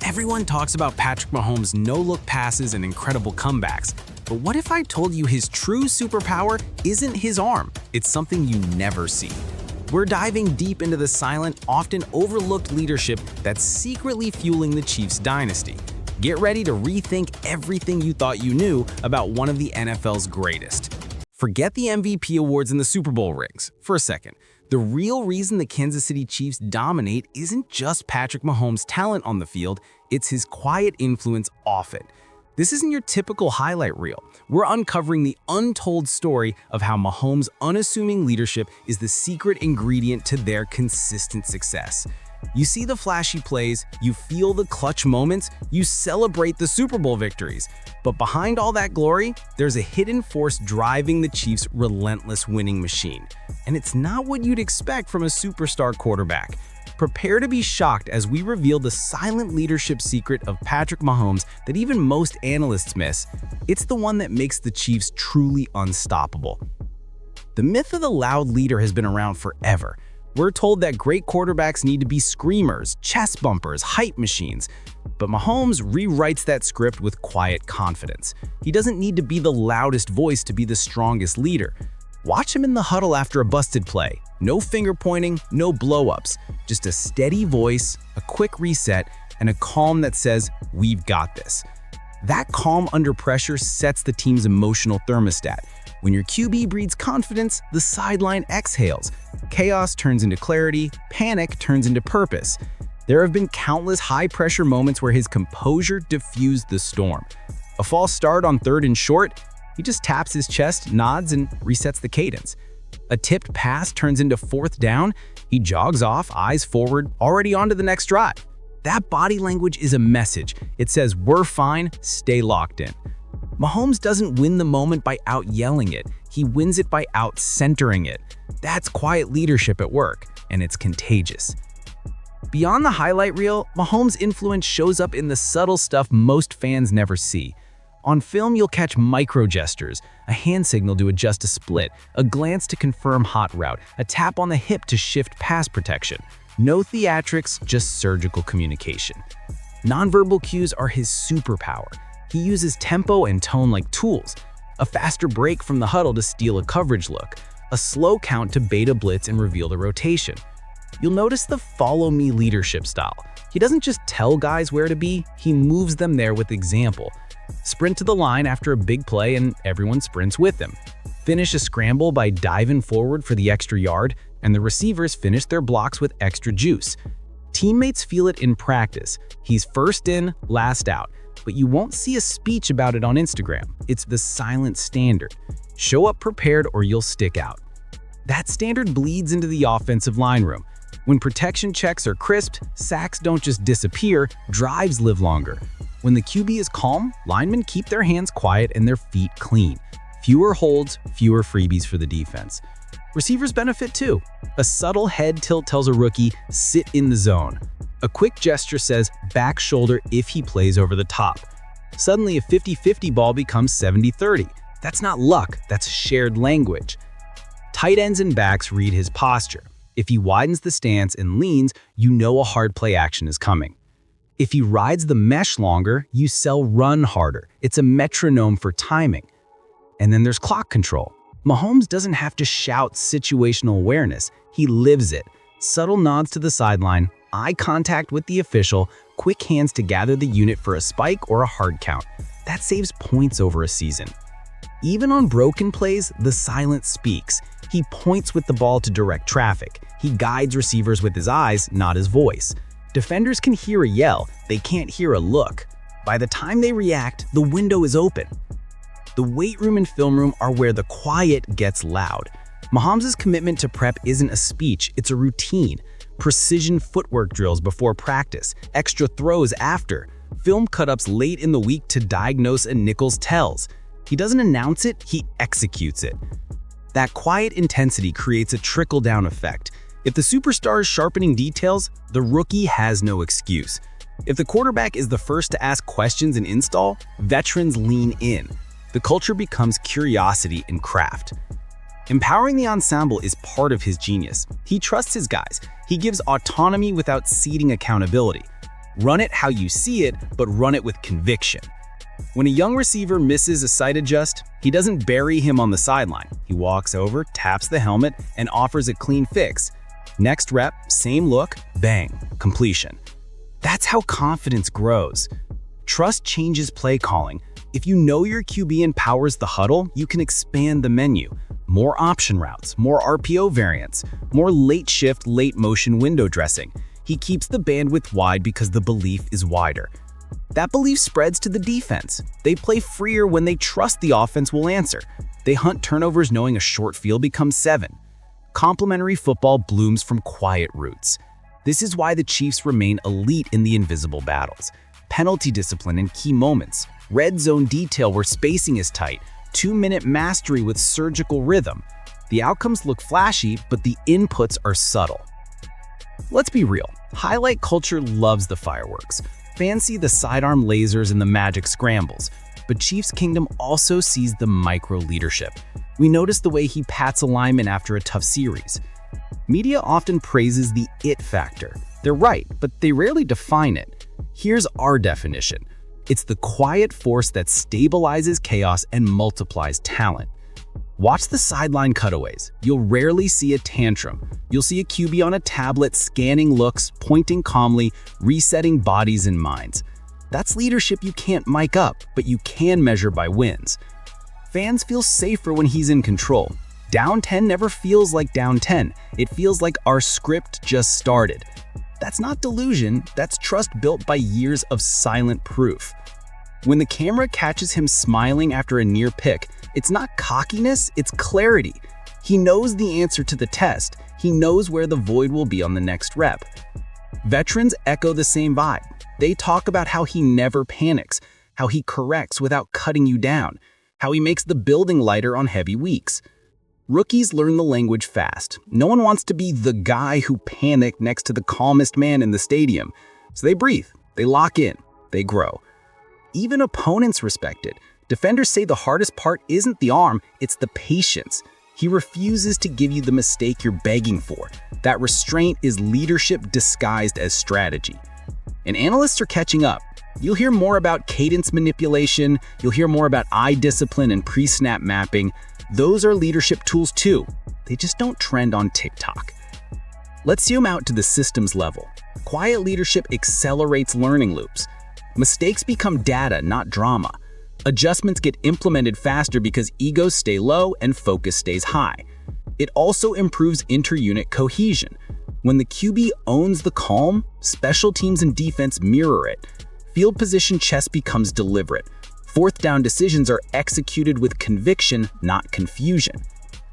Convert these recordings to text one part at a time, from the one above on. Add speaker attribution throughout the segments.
Speaker 1: Everyone talks about Patrick Mahomes' no-look passes and incredible comebacks. But what if I told you his true superpower isn't his arm? It's something you never see. We're diving deep into the silent, often overlooked leadership that's secretly fueling the Chiefs dynasty. Get ready to rethink everything you thought you knew about one of the NFL's greatest. Forget the MVP awards and the Super Bowl rings for a second. The real reason the Kansas City Chiefs dominate isn't just Patrick Mahomes' talent on the field, it's his quiet influence off it. This isn't your typical highlight reel. We're uncovering the untold story of how Mahomes' unassuming leadership is the secret ingredient to their consistent success. You see the flashy plays, you feel the clutch moments, you celebrate the Super Bowl victories. But behind all that glory, there's a hidden force driving the Chiefs' relentless winning machine. And it's not what you'd expect from a superstar quarterback. Prepare to be shocked as we reveal the silent leadership secret of Patrick Mahomes that even most analysts miss. It's the one that makes the Chiefs truly unstoppable. The myth of the loud leader has been around forever. We're told that great quarterbacks need to be screamers, chest bumpers, hype machines. But Mahomes rewrites that script with quiet confidence. He doesn't need to be the loudest voice to be the strongest leader. Watch him in the huddle after a busted play. No finger pointing, no blow-ups. Just a steady voice, a quick reset, and a calm that says, "We've got this." That calm under pressure sets the team's emotional thermostat. When your QB breeds confidence, the sideline exhales. Chaos turns into clarity, panic turns into purpose. There have been countless high-pressure moments where his composure diffused the storm. A false start on 3rd and short, he just taps his chest, nods, and resets the cadence. A tipped pass turns into 4th down, he jogs off, eyes forward, already on to the next drive. That body language is a message. It says, "We're fine, stay locked in." Mahomes doesn't win the moment by out-yelling it. He wins it by out-centering it. That's quiet leadership at work, and it's contagious. Beyond the highlight reel, Mahomes' influence shows up in the subtle stuff most fans never see. On film, you'll catch micro-gestures, a hand signal to adjust a split, a glance to confirm hot route, a tap on the hip to shift pass protection. No theatrics, just surgical communication. Nonverbal cues are his superpower. He uses tempo and tone like tools. A faster break from the huddle to steal a coverage look. A slow count to bait a blitz and reveal the rotation. You'll notice the follow-me leadership style. He doesn't just tell guys where to be, he moves them there with example. Sprint to the line after a big play and everyone sprints with him. Finish a scramble by diving forward for the extra yard, and the receivers finish their blocks with extra juice. Teammates feel it in practice. He's first in, last out. But you won't see a speech about it on Instagram. It's the silent standard. Show up prepared or you'll stick out. That standard bleeds into the offensive line room. When protection checks are crisped, sacks don't just disappear, drives live longer. When the QB is calm, linemen keep their hands quiet and their feet clean. Fewer holds, fewer freebies for the defense. Receivers benefit too. A subtle head tilt tells a rookie, "Sit in the zone." A quick gesture says back shoulder if he plays over the top. Suddenly a 50-50 ball becomes 70-30. That's not luck, that's shared language. Tight ends and backs read his posture. If he widens the stance and leans, you know a hard play action is coming. If he rides the mesh longer, you sell run harder. It's a metronome for timing. And then there's clock control. Mahomes doesn't have to shout situational awareness, he lives it. Subtle nods to the sideline, eye contact with the official, quick hands to gather the unit for a spike or a hard count. That saves points over a season. Even on broken plays, the silence speaks. He points with the ball to direct traffic. He guides receivers with his eyes, not his voice. Defenders can hear a yell, they can't hear a look. By the time they react, the window is open. The weight room and film room are where the quiet gets loud. Mahomes' commitment to prep isn't a speech, it's a routine. Precision footwork drills before practice, extra throws after, film cut-ups late in the week to diagnose a Nichols tells. He doesn't announce it, he executes it. That quiet intensity creates a trickle-down effect. If the superstar is sharpening details, the rookie has no excuse. If the quarterback is the first to ask questions and install, veterans lean in. The culture becomes curiosity and craft. Empowering the ensemble is part of his genius. He trusts his guys. He gives autonomy without ceding accountability. Run it how you see it, but run it with conviction. When a young receiver misses a sight adjust, he doesn't bury him on the sideline. He walks over, taps the helmet, and offers a clean fix. Next rep, same look, bang, completion. That's how confidence grows. Trust changes play calling. If you know your QB empowers the huddle, you can expand the menu. More option routes, more RPO variants, more late shift, late motion window dressing. He keeps the bandwidth wide because the belief is wider. That belief spreads to the defense. They play freer when they trust the offense will answer. They hunt turnovers knowing a short field becomes 7. Complementary football blooms from quiet roots. This is why the Chiefs remain elite in the invisible battles. Penalty discipline in key moments, red zone detail where spacing is tight, 2-minute mastery with surgical rhythm. The outcomes look flashy, but the inputs are subtle. Let's be real, highlight culture loves the fireworks. Fans see the sidearm lasers and the magic scrambles, but Chiefs Kingdom also sees the micro leadership. We notice the way he pats a lineman after a tough series. Media often praises the it factor. They're right, but they rarely define it. Here's our definition. It's the quiet force that stabilizes chaos and multiplies talent. Watch the sideline cutaways. You'll rarely see a tantrum. You'll see a QB on a tablet scanning looks, pointing calmly, resetting bodies and minds. That's leadership you can't mic up, but you can measure by wins. Fans feel safer when he's in control. Down 10 never feels like down 10. It feels like our script just started. That's not delusion, that's trust built by years of silent proof. When the camera catches him smiling after a near pick, it's not cockiness, it's clarity. He knows the answer to the test. He knows where the void will be on the next rep. Veterans echo the same vibe. They talk about how he never panics, how he corrects without cutting you down, how he makes the building lighter on heavy weeks. Rookies learn the language fast. No one wants to be the guy who panicked next to the calmest man in the stadium. So they breathe, they lock in, they grow. Even opponents respect it. Defenders say the hardest part isn't the arm, it's the patience. He refuses to give you the mistake you're begging for. That restraint is leadership disguised as strategy. And analysts are catching up. You'll hear more about cadence manipulation, you'll hear more about eye discipline and pre-snap mapping. Those are leadership tools too. They just don't trend on TikTok. Let's zoom out to the systems level. Quiet leadership accelerates learning loops. Mistakes become data, not drama. Adjustments get implemented faster because egos stay low and focus stays high. It also improves inter-unit cohesion. When the QB owns the calm, special teams and defense mirror it. Field position chess becomes deliberate. Fourth down decisions are executed with conviction, not confusion.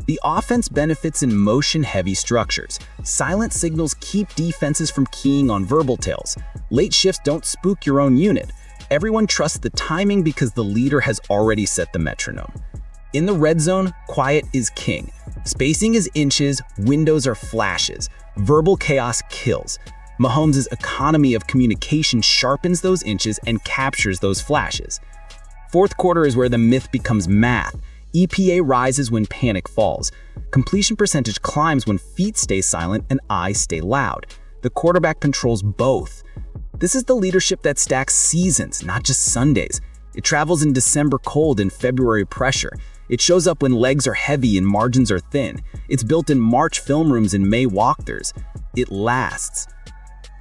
Speaker 1: The offense benefits in motion-heavy structures. Silent signals keep defenses from keying on verbal tails. Late shifts don't spook your own unit. Everyone trusts the timing because the leader has already set the metronome. In the red zone, quiet is king. Spacing is inches, windows are flashes. Verbal chaos kills. Mahomes' economy of communication sharpens those inches and captures those flashes. Fourth quarter is where the myth becomes math. EPA rises when panic falls. Completion percentage climbs when feet stay silent and eyes stay loud. The quarterback controls both. This is the leadership that stacks seasons, not just Sundays. It travels in December cold and February pressure. It shows up when legs are heavy and margins are thin. It's built in March film rooms and May walkthroughs. It lasts.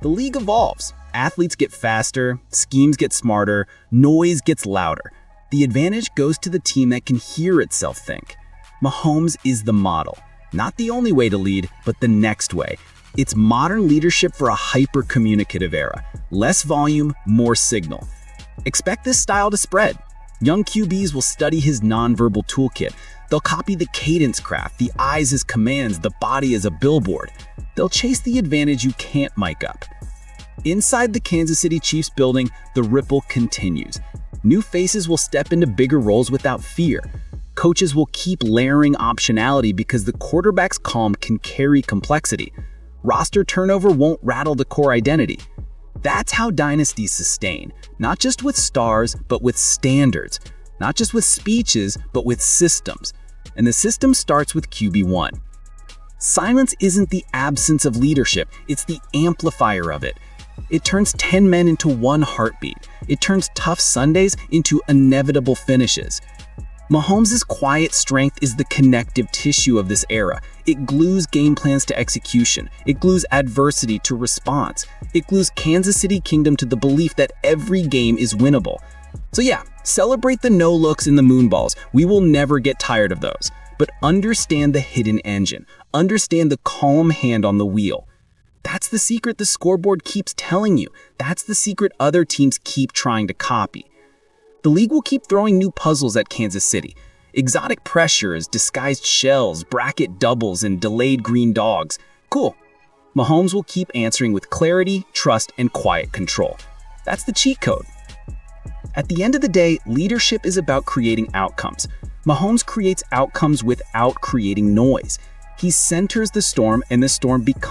Speaker 1: The league evolves. Athletes get faster, schemes get smarter, noise gets louder. The advantage goes to the team that can hear itself think. Mahomes is the model. Not the only way to lead, but the next way. It's modern leadership for a hyper-communicative era. Less volume, more signal. Expect this style to spread. Young QBs will study his nonverbal toolkit. They'll copy the cadence craft, the eyes as commands, the body as a billboard. They'll chase the advantage you can't mic up. Inside the Kansas City Chiefs building, the ripple continues. New faces will step into bigger roles without fear. Coaches will keep layering optionality because the quarterback's calm can carry complexity. Roster turnover won't rattle the core identity. That's how dynasties sustain, not just with stars, but with standards. Not just with speeches, but with systems. And the system starts with QB1. Silence isn't the absence of leadership, it's the amplifier of it. It turns 10 men into one heartbeat. It turns tough Sundays into inevitable finishes. Mahomes' quiet strength is the connective tissue of this era. It glues game plans to execution. It glues adversity to response. It glues Kansas City Kingdom to the belief that every game is winnable. So yeah, celebrate the no-looks and the moonballs. We will never get tired of those. But understand the hidden engine. Understand the calm hand on the wheel. That's the secret the scoreboard keeps telling you. That's the secret other teams keep trying to copy. The league will keep throwing new puzzles at Kansas City. Exotic pressures, disguised shells, bracket doubles, and delayed green dogs. Cool. Mahomes will keep answering with clarity, trust, and quiet control. That's the cheat code. At the end of the day, leadership is about creating outcomes. Mahomes creates outcomes without creating noise. He centers the storm, and the storm becomes